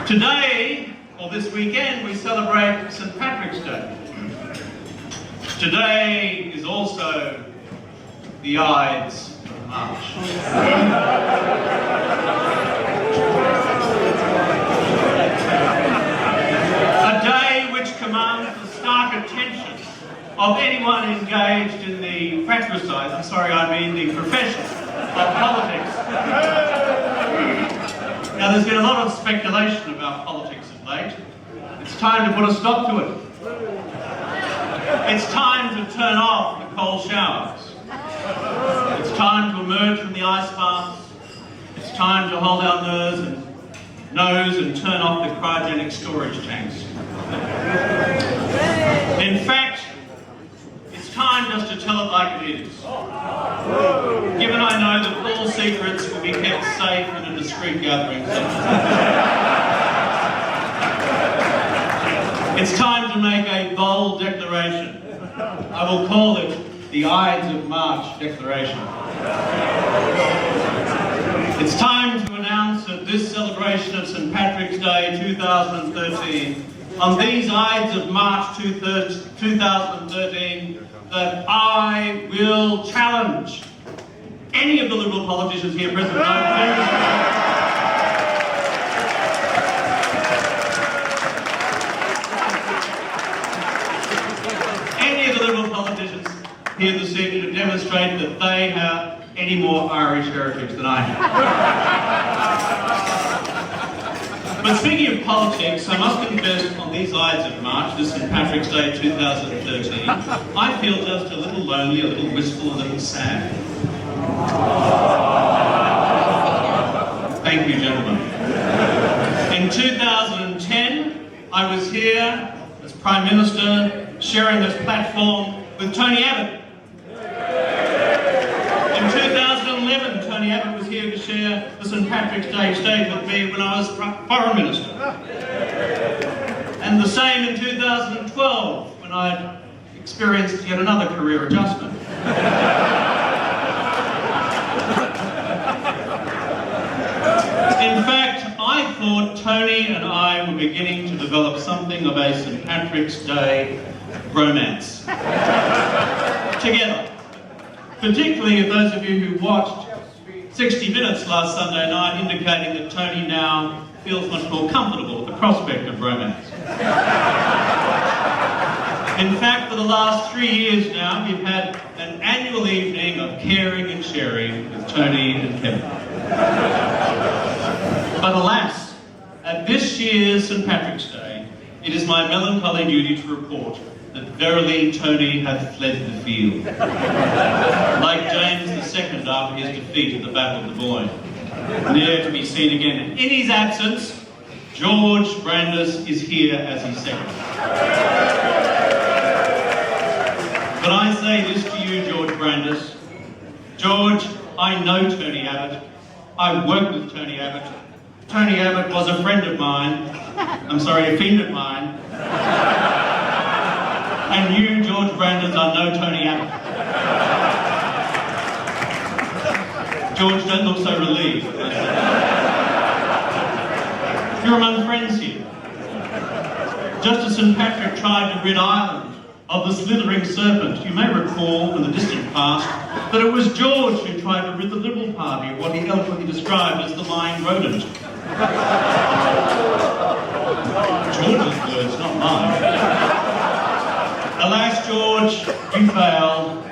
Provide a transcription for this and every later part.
Today, or this weekend, we celebrate St. Patrick's Day. Today is also the Ides of March. A day which commands the stark attention of anyone engaged in the fratricide, the profession of politics. Now, there's been a lot of speculation about politics of late. It's time to put a stop to it. It's time to turn off the cold showers. It's time to emerge from the ice baths. It's time to hold our nose and turn off the cryogenic storage tanks. In fact, it's time just to tell it like it is. Given I know that all secrets will be kept safe in a discreet gathering session. It's time to make a bold declaration. I will call it the Ides of March Declaration. It's time to announce at this celebration of St. Patrick's Day 2013, on these Ides of March 2013, that I will challenge any of the Liberal politicians here present. Any of the Liberal politicians here this evening to demonstrate that they have any more Irish heritage than I have. But speaking of politics, I must confess on these Ides of March, this St. Patrick's Day 2013, I feel just a little lonely, a little wistful, a little sad. Thank you, gentlemen. In 2010, I was here as Prime Minister, sharing this platform with Tony Abbott. In 2011, Tony Abbott was here to share the St. Patrick's Day stage with me when I was Foreign Minister. And the same in 2012, when I experienced yet another career adjustment. In fact, I thought Tony and I were beginning to develop something of a St. Patrick's Day romance together. Particularly if those of you who watched 60 Minutes last Sunday night, indicating that Tony now feels much more comfortable with the prospect of romance. In fact, for the last 3 years now, we've had an annual evening of caring and sharing with Tony and Kevin. But alas, at this year's St. Patrick's Day, it is my melancholy duty to report that verily Tony hath fled the field. Like James II after his defeat at the Battle of the Boyne, ne'er to be seen again. In his absence, George Brandis is here as his secretary. But I say this to you, George Brandis. George, I know Tony Abbott. I worked with Tony Abbott. Tony Abbott was a friend of mine. A friend of mine. And you, George Brandis, are no Tony Abbott. George, don't look so relieved. You're among friends here. Just as St. Patrick tried to rid Ireland of the slithering serpent, you may recall from the distant past that it was George who tried to rid the Liberal Party of what he eloquently described as the lying rodent. George's words, not mine. Alas, George, you failed,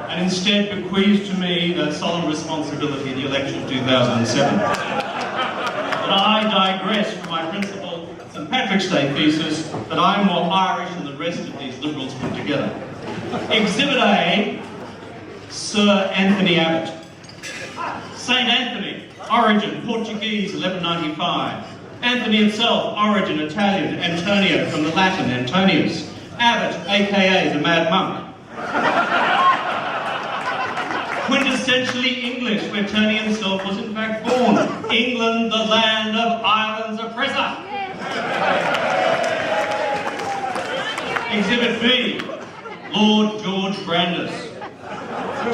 and instead bequeathed to me that solemn responsibility in the election of 2007. But I digress from my principal St. Patrick's Day thesis that I'm more Irish than the rest of these Liberals put together. Exhibit A, Sir Anthony Abbott. Saint Anthony, origin Portuguese, 1195. Anthony itself, origin Italian, Antonio from the Latin Antonius. Abbott, aka the Mad Monk. Quintessentially English, where Tony himself was in fact born. England, the land of Ireland's oppressor. Exhibit B, Lord George Brandis.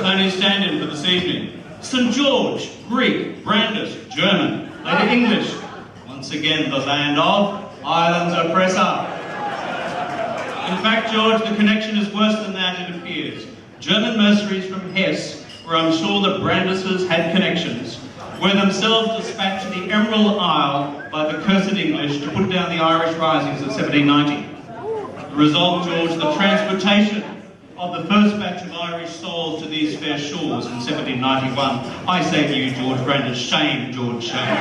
Tony's stand-in for this evening. St. George, Greek, Brandis, German, later English. Once again the land of Ireland's oppressor. In fact, George, the connection is worse than that, it appears. German mercenaries from Hesse, where I'm sure the Brandises had connections, were themselves dispatched to the Emerald Isle by the cursed English to put down the Irish risings of 1790. The result, George, the transportation of the first batch of Irish souls to these fair shores in 1791. I say to you, George Brandis, shame, George, shame.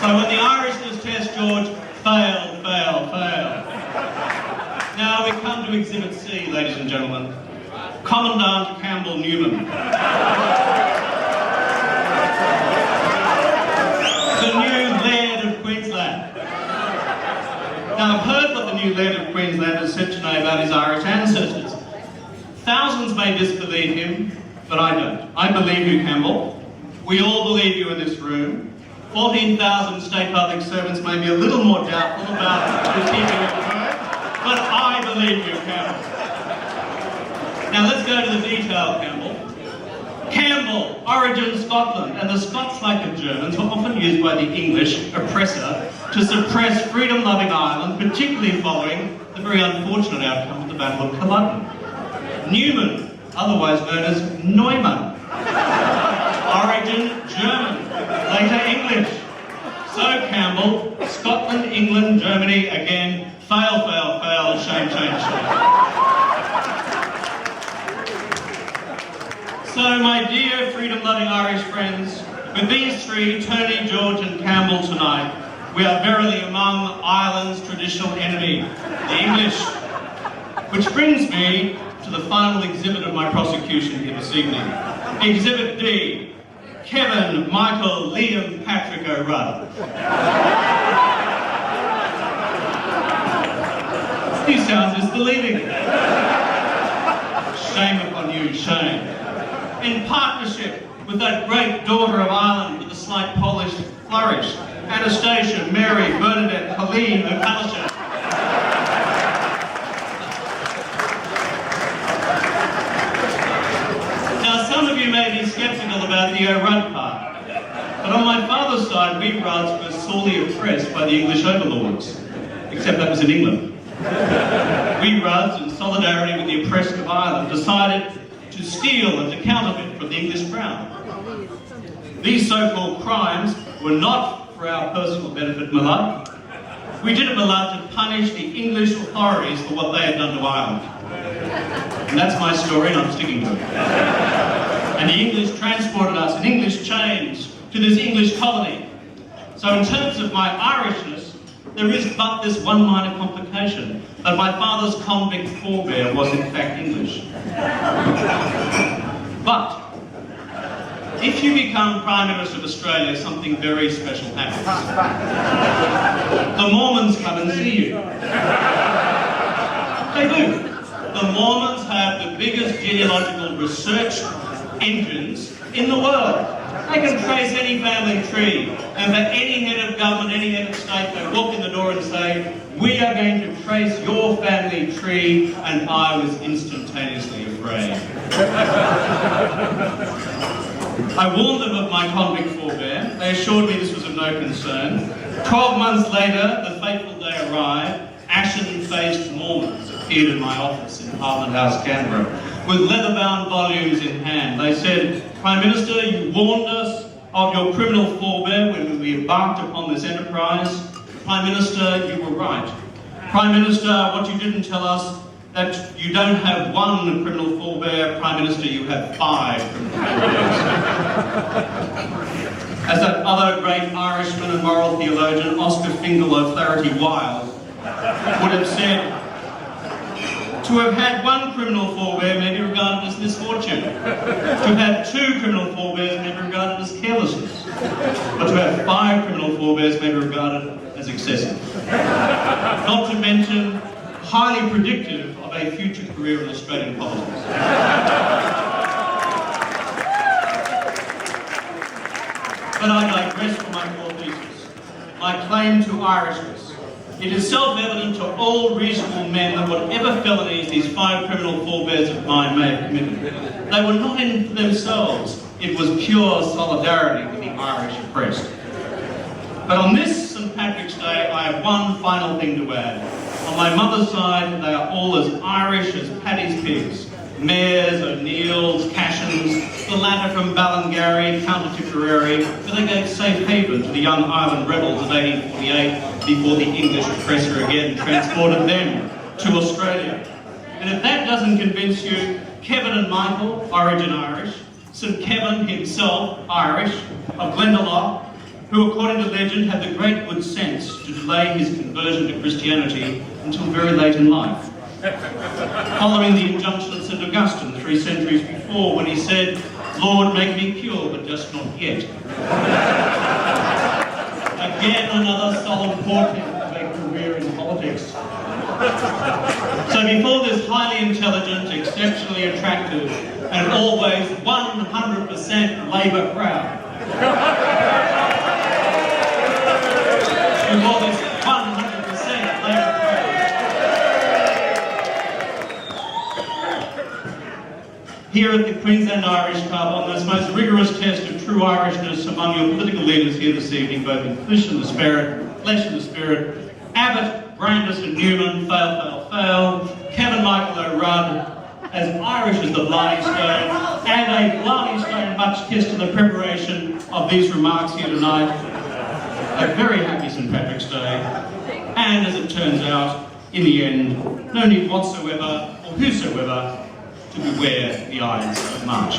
So when the Irishness test, George, failed. Now we come to Exhibit C, ladies and gentlemen. Commandant Campbell Newman. The new Laird of Queensland. Now I've heard what the new Laird of Queensland has said today about his Irish ancestors. Thousands may disbelieve him, but I don't. I believe you, Campbell. We all believe you in this room. 14,000 state public servants may be a little more doubtful about the keeping of the word, but I believe you, Campbell. Now let's go to the detail, Campbell. Campbell, origin Scotland, and the Scots, like the Germans, were often used by the English oppressor to suppress freedom-loving Ireland, particularly following the very unfortunate outcome of the Battle of Culloden. Newman, otherwise known as Neumann. Origin German, later English. So Campbell, Scotland, England, Germany, again, fail, shame. So my dear freedom-loving Irish friends, with these three, Tony, George and Campbell tonight, we are verily among Ireland's traditional enemy, the English. Which brings me to the final exhibit of my prosecution here this evening. Exhibit D. Kevin, Michael, Liam, Patrick O'Rudd. He sounds disbelieving. Shame upon you, shame. In partnership with that great daughter of Ireland with a slight Polish flourish, Anastasia, Mary, Bernadette, Colleen, O'Callaghan. Now, some of you may be sceptical about the O'Rudd part, but on my father's side, we Rudds were sorely oppressed by the English overlords, except that was in England. We Rudds, in solidarity with the oppressed of Ireland, decided to steal and to counterfeit from the English crown. These so-called crimes were not for our personal benefit, my love. We did it, my love, to punish the English authorities for what they had done to Ireland. And that's my story, and I'm sticking to it. And the English transported us in English chains to this English colony. So in terms of my Irishness, there is but this one minor complication, that my father's convict forebear was in fact English. But if you become Prime Minister of Australia, something very special happens. The Mormons come and see you. They do. The Mormons have the biggest genealogical research engines in the world. They can trace any family tree, and for any head of government, any head of state, they walk in the door and say, "We are going to trace your family tree," and I was instantaneously afraid. I warned them of my convict forebear. They assured me this was of no concern. 12 months later, the fateful day arrived. Ashen-faced Mormons appeared in my office in Parliament House, Canberra, with leather-bound volumes in hand. They said, "Prime Minister, you warned us of your criminal forebear when we embarked upon this enterprise. Prime Minister, you were right. Prime Minister, what you didn't tell us, that you don't have one criminal forebear. Prime Minister, you have 5 criminal forebears." As that other great Irishman and moral theologian, Oscar Fingal O'Flaherty Wilde, would have said, to have had one criminal forebear may be regarded as misfortune. To have had 2 criminal forebears may be regarded as carelessness. But to have 5 criminal forebears may be regarded as excessive. Not to mention, highly predictive of a future career in Australian politics. But I digress from my core thesis. My claim to Irishness. It is self-evident to all reasonable men that whatever felonies these 5 criminal forebears of mine may have committed, they were not in themselves It was pure solidarity with the Irish oppressed. But on this St. Patrick's Day, I have one final thing to add. On my mother's side, they are all as Irish as Paddy's pigs. Mayors, O'Neills, Cashans, the latter from Ballingarry, County Tipperary, where they gave safe haven to the young Ireland rebels of 1848 before the English oppressor again transported them to Australia. And if that doesn't convince you, Kevin and Michael, origin Irish, St. Kevin himself, Irish, of Glendalough, who according to legend had the great good sense to delay his conversion to Christianity until very late in life, following the injunction of St. Augustine 3 centuries before when he said, "Lord, make me pure, but just not yet." Again, another solemn portent of a career in politics. So before this highly intelligent, exceptionally attractive, and always 100% Labour crowd, before this 100% Labour crowd, here at the Queensland Irish Club, on this most rigorous test of true Irishness among your political leaders here this evening, both in flesh and the spirit, Abbott, Brandis and Newman, fail, Kevin Michael O'Rudd, as Irish as the Blarney Stone, and a Blarney Stone much kissed in the preparation of these remarks here tonight. A very happy St. Patrick's Day, and as it turns out, in the end, no need whatsoever, or whosoever, to beware the Ides of March.